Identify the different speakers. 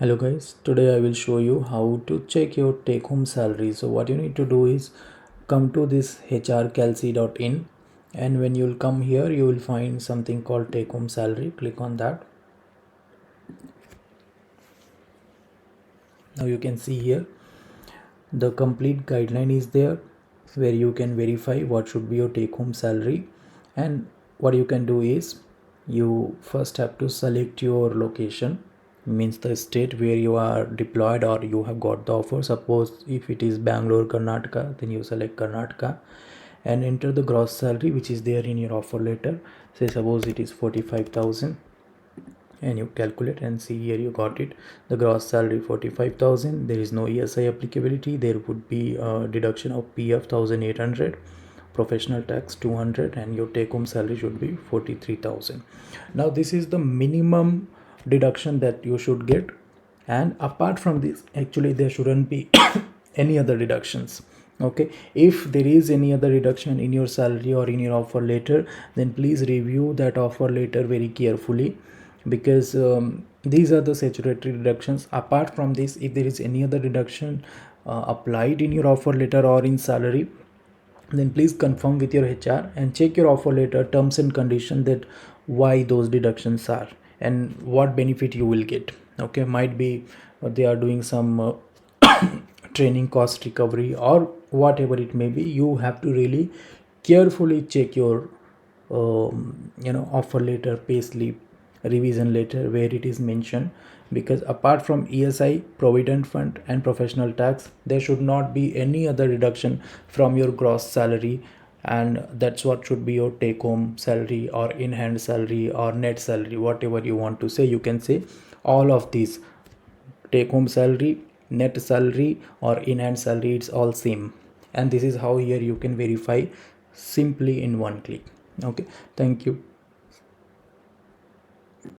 Speaker 1: Hello guys, today I will show you how to check your take home salary. So what you need to do is come to this hrcalcy.in, and when you'll come here you will find something called take home salary. Click on that. Now you can see here the complete guideline is there where you can verify what should be your take home salary. And what you can do is you first have to select your location, means the state where you are deployed or you have got the offer. Suppose if it is Bangalore, Karnataka, then you select Karnataka and enter the gross salary which is there in your offer letter. Say suppose it is 45,000, and you calculate and see here you got it, the gross salary 45,000. There is no ESI applicability. There would be a deduction of PF 1,800, professional tax 200, and your take home salary should be 43,000. Now this is the minimum deduction that you should get, and apart from this actually there shouldn't be any other deductions. Okay, if there is any other reduction in your salary or in your offer letter, then please review that offer letter very carefully, because these are the statutory deductions. Apart from this, if there is any other deduction applied in your offer letter or in salary, then please confirm with your HR and check your offer letter terms and condition that why those deductions are and what benefit you will get. Okay, might be they are doing some training cost recovery or whatever it may be. You have to really carefully check your offer letter, pay slip, revision letter where it is mentioned, because apart from ESI, provident fund and professional tax, there should not be any other reduction from your gross salary. And that's what should be your take home salary or in hand salary or net salary, whatever you want to say. You can say all of these: take home salary, net salary or in hand salary, it's all same. And this is how here you can verify simply in one click. Okay, thank you.